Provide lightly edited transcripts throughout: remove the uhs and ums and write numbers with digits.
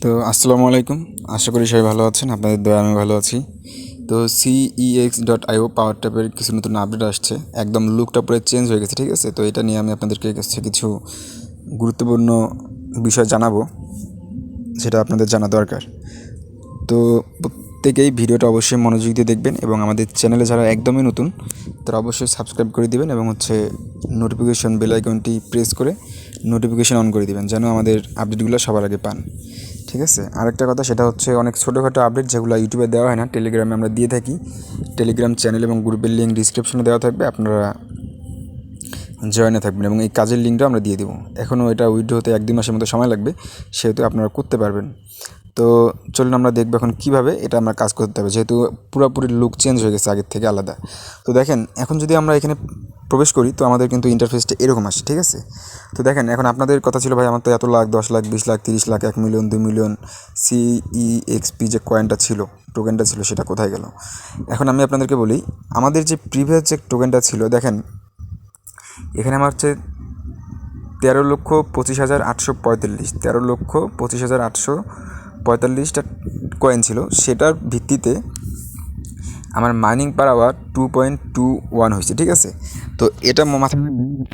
তো আসসালামু আলাইকুম। আশা করি সবাই ভালো আছেন, আপনাদের দয়া আমি ভালো আছি। তো CEX.io পাওয়ার ট্যাপের কিছু নতুন আপডেট আসছে, একদম লুকটা পুরো চেঞ্জ হয়ে গেছে, ঠিক আছে। তো এটা নিয়ে আমি আপনাদেরকে কাছে কিছু গুরুত্বপূর্ণ বিষয় জানাবো, সেটা আপনাদের জানা দরকার। তো প্রত্যেকেই ভিডিওটা অবশ্যই মনোযোগ দিয়ে দেখবেন এবং আমাদের চ্যানেলে যারা একদমই নতুন তারা অবশ্যই সাবস্ক্রাইব করে দিবেন এবং নোটিফিকেশন বেল আইকনটি প্রেস করে নোটিফিকেশন অন করে দিবেন, যেন আমাদের আপডেটগুলো সবার আগে পান, ঠিক আছে। আরেকটা কথা, সেটা হচ্ছে অনেক ছোটোখাটো আপডেট যেগুলো ইউটিউবে দেওয়া হয় না, টেলিগ্রামে আমরা দিয়ে থাকি। টেলিগ্রাম চ্যানেল এবং গ্রুপের লিঙ্ক ডিসক্রিপশনে দেওয়া থাকবে, আপনারা জয়েনে থাকবেন এবং এই কাজের লিঙ্কটাও আমরা দিয়ে দেবো। এখনও এটা উইথড্র হতে 1-2 মাসের মতো সময় লাগবে, সেহেতু আপনারা করতে পারবেন। তো চলুন আমরা দেখবো এখন কীভাবে এটা আমরা কাজ করতে হবে, যেহেতু পুরোপুরি লুক চেঞ্জ হয়ে গেছে, আগের থেকে আলাদা। তো দেখেন, এখন যদি আমরা এখানে প্রবেশ করি তো আমাদের কিন্তু ইন্টারফেসটা এরকম আসে, ঠিক আছে। তো দেখেন, এখন আপনাদের কথা ছিল ভাই আমার তো এত lakh, 10 lakh, 20 lakh, 30 lakh, 1 million, 2 million CEXP যে কয়েনটা ছিল, টোকেনটা ছিল, সেটা কোথায় গেল। এখন আমি আপনাদেরকে বলি, আমাদের যে প্রিভিয়াস যে টোকেনটা ছিল, দেখেন এখানে আমার হচ্ছে 13,25,845, 13,25,845টা কয়েন ছিল। সেটার ভিত্তিতে আমার মাইনিং পার আওয়ার 2.21 হয়েছে, ঠিক আছে। তো এটা মাথায়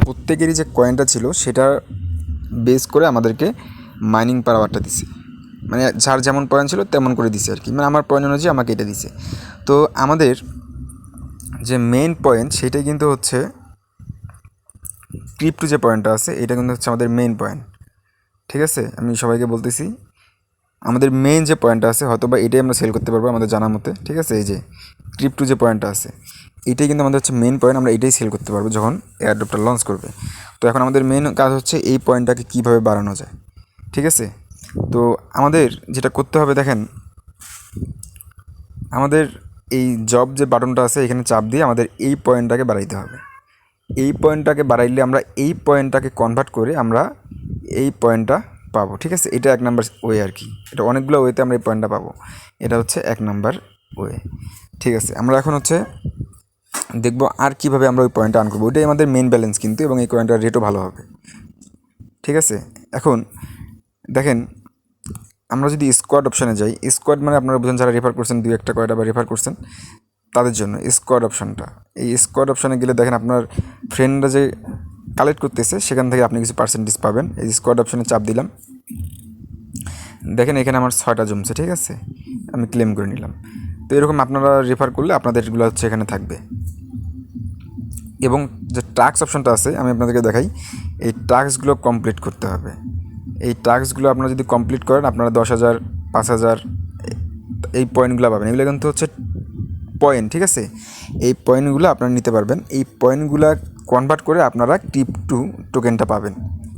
প্রত্যেকেরই যে কয়েনটা ছিল সেটা বেস করে আমাদেরকে মাইনিং পার আওয়ারটা দিছে, মানে যার যেমন পয়েন্ট ছিল তেমন করে দিছে আর কি, মানে আমার পয়েন্ট অনুযায়ী আমাকে এটা দিছে। তো আমাদের যে মেইন পয়েন্ট সেটাই কিন্তু হচ্ছে ক্রিপ্টো যে পয়েন্টটা আছে, এটা কিন্তু হচ্ছে আমাদের মেইন পয়েন্ট, ঠিক আছে। আমি সবাইকে বলতেছি, আমাদের মেইন যে পয়েন্টটা আছে হয়তো বা এটাই আমরা সেল করতে পারবো আমাদের জানা মতে, ঠিক আছে। এই যে ক্রিপ্টো যে পয়েন্টটা আছে, এটাই কিন্তু আমাদের হচ্ছে মেইন পয়েন্ট, আমরা এটাই সেল করতে পারবো যখন এয়ারড্রপটা লঞ্চ করবে। তো এখন আমাদের মেইন কাজ হচ্ছে এই পয়েন্টটাকে কীভাবে বাড়ানো যায়, ঠিক আছে। তো আমাদের যেটা করতে হবে, দেখেন আমাদের এই জব যে বাটনটা আছে এখানে চাপ দিয়ে আমাদের এই পয়েন্টটাকে বাড়াইতে হবে। এই পয়েন্টটাকে বাড়াইলে আমরা এই পয়েন্টটাকে কনভার্ট করে আমরা এই পয়েন্টটা পাবো, ঠিক আছে। এটা 1 নাম্বার ওয়ে আর কি, এটা অনেকগুলো ওয়েতে আমরা এই পয়েন্টটা পাবো, এটা হচ্ছে 1 নাম্বার ওয়ে, ঠিক আছে। আমরা এখন হচ্ছে দেখবো আর কীভাবে আমরা ওই পয়েন্টটা আর্ন করবো, ওইটাই আমাদের মেন ব্যালেন্স কিন্তু, এবং এই কয়েনটার রেটও ভালো হবে, ঠিক আছে। এখন দেখেন, আমরা যদি স্কোয়াড অপশানে যাই, স্কোয়াড মানে আপনারা বুঝেন যারা রেফার করছেন, 2-1টা কয়টা বা রেফার করছেন তাদের জন্য স্কোয়াড অপশানটা। এই স্কোয়াড অপশানে গেলে দেখেন আপনার ফ্রেন্ডরা যে কালেক্ট করতেছে সেখান থেকে আপনি কিছু পার্সেন্টেজ পাবেন। এই স্কোয়াড অপশানে চাপ দিলাম, দেখেন এখানে আমার 6টা জমছে, ঠিক আছে, আমি ক্লেম করে নিলাম। তো এরকম আপনারা রেফার করলে আপনাদের এগুলো হচ্ছে এখানে থাকবে। এবং যে টাস্ক অপশানটা আছে আমি আপনাদেরকে দেখাই, এই টাস্কগুলো কমপ্লিট করতে হবে। এই টাস্কগুলো আপনারা যদি কমপ্লিট করেন আপনারা 10,000, 5,000 এই পয়েন্টগুলো পাবেন। এগুলো কিন্তু হচ্ছে পয়েন্ট, ঠিক আছে। এই পয়েন্টগুলো আপনারা নিতে পারবেন, এই পয়েন্টগুলো কনভার্ট করে আপনারা ক্রিপ্টো টোকেনটা পাবেন,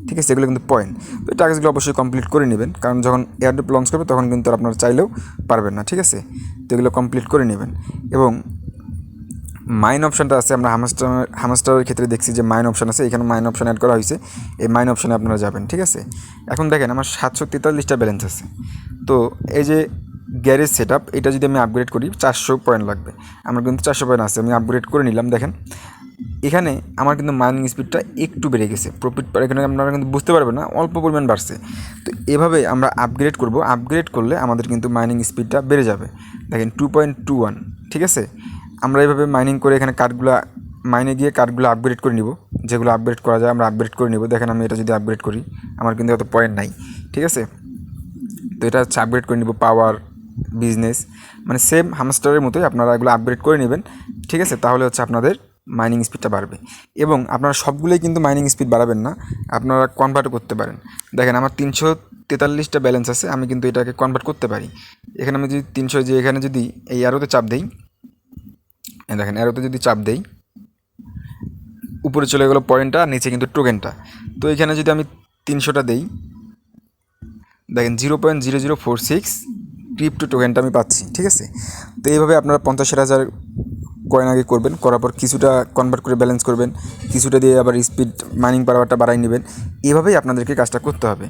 ঠিক আছে। এগুলো কিন্তু পয়েন্ট। তো এই টাস্কগুলো অবশ্যই কমপ্লিট করে নেবেন, কারণ যখন এয়ারড্রপ লঞ্চ করবে তখন কিন্তু আপনারা চাইলেও পারবেন না, ঠিক আছে। তো এগুলো কমপ্লিট করে নেবেন। এবং মাইন অপশানটা আছে, আমরা হামস্টারের ক্ষেত্রে দেখছি যে মাইন অপশান আছে, এখানে মাইন অপশান অ্যাড করা হয়েছে, এই মাইন অপশানে আপনারা যাবেন, ঠিক আছে। এখন দেখেন আমার 743টা ব্যালেন্স আছে। তো এই যে গ্যারেজ সেট আপ, এটা যদি আমি আপগ্রেড করি 400 পয়েন্ট লাগবে, আমার কিন্তু 400 পয়েন্ট আছে, আমি আপগ্রেড করে নিলাম। দেখেন এখানে আমার কিন্তু মাইনিং স্পিডটা একটু বেড়ে গেছে, প্রফিট এখানে আপনারা কিন্তু বুঝতে পারবেন না, অল্প পরিমাণ বাড়ছে। তো এভাবে আমরা আপগ্রেড করব, আপগ্রেড করলে আমাদের কিন্তু মাইনিং স্পিডটা বেড়ে যাবে। দেখেন 2.21, ঠিক আছে। আমরা এইভাবে মাইনিং করে এখানে কার্ডগুলো মাইনে গিয়ে কার্ডগুলো আপগ্রেড করে নিব, যেগুলো আপগ্রেড করা যায় আমরা আপগ্রেড করে নিব। দেখেন আমি এটা যদি আপগ্রেড করি আমার কিন্তু এত পয়েন্ট নাই, ঠিক আছে। তো এটা হচ্ছে আপগ্রেড করে নিব, পাওয়ার, বিজনেস, মানে সেম হামস্টারের মতোই আপনারা এগুলো আপগ্রেড করে নেবেন, ঠিক আছে। তাহলে হচ্ছে আপনাদের মাইনিং স্পিডটা বাড়বে। এবং আপনারা সবগুলোই কিন্তু মাইনিং স্পিড বাড়াবেন না, আপনারা কনভার্টও করতে পারেন। দেখেন আমার 343টা ব্যালেন্স আছে, আমি কিন্তু এটাকে কনভার্ট করতে পারি। এখানে আমি যদি 300, যে এখানে যদি এই অ্যারোতে চাপ দেই, দেখেন অ্যারোতে যদি চাপ দেই উপরে চলে গেলো পয়েন্টটা, নিচে কিন্তু টোকেনটা। তো এখানে যদি আমি 300টা দেই, দেখেন 0.0046 ক্রিপ্টো টোকেনটা আমি পাচ্ছি, ঠিক আছে। তো এইভাবে আপনারা 50,000 কয়েন আগে করবেন, করার পর কিছুটা কনভার্ট করে ব্যালেন্স করবেন, কিছুটা দিয়ে আবার স্পিড মাইনিং পাওয়ারটা বাড়াই নেবেন। এভাবেই আপনাদেরকে কাজটা করতে হবে।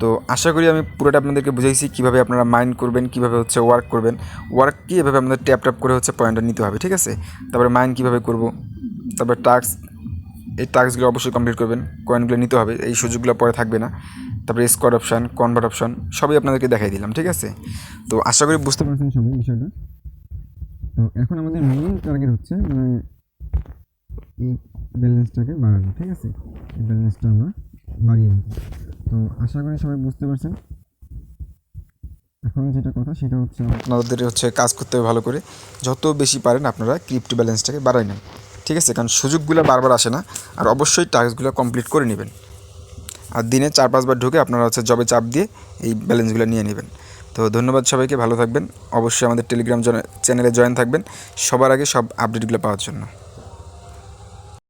তো আশা করি আমি পুরোটা আপনাদেরকে বুঝাইছি কীভাবে আপনারা মাইন করবেন, কীভাবে হচ্ছে ওয়ার্ক করবেন। ওয়ার্ক কি এভাবে আপনাদের ট্যাপ ট্যাপ করে হচ্ছে পয়েন্টটা নিতে হবে, ঠিক আছে। তারপরে মাইন কীভাবে করব, তারপরে টাস্ক, এই টাস্কগুলো অবশ্যই কমপ্লিট করবেন, কয়েনগুলো নিতে হবে, এই সুযোগগুলো পরে থাকবে না। তারপরে স্কোয়াড অপশান, কনভার্ট অপশান সবই আপনাদেরকে দেখাই দিলাম, ঠিক আছে। তো আশা করি বুঝতে পারছেন সবাই বিষয়টা। তো এখন আমাদের মেইন টার্গেট হচ্ছে মানে এই ব্যালেন্সটাকে বাড়ানো, ঠিক আছে। এই ব্যালেন্সটা আমরা বাড়িয়ে নিই। তো আশা করি সবাই বুঝতে পারছেন। এখন যেটা কথা সেটা হচ্ছে আপনাদের হচ্ছে কাজ করতে হবে ভালো করে, যত বেশি পারেন আপনারা ক্রিপ্টো ব্যালেন্সটাকে বাড়াই নেন, ঠিক আছে। কারণ সুযোগগুলো বারবার আসে না, আর অবশ্যই টাস্কগুলো কমপ্লিট করে নেবেন। আর দিনে 4-5 বার ঢুকে আপনারা হচ্ছে জবে চাপ দিয়ে এই ব্যালেন্সগুলো নিয়ে নেবেন। তো ধন্যবাদ সবাইকে, ভালো থাকবেন। অবশ্যই আমাদের টেলিগ্রাম চ্যানেলে জয়েন থাকবেন সবার আগে সব আপডেটগুলো পাওয়ার জন্য।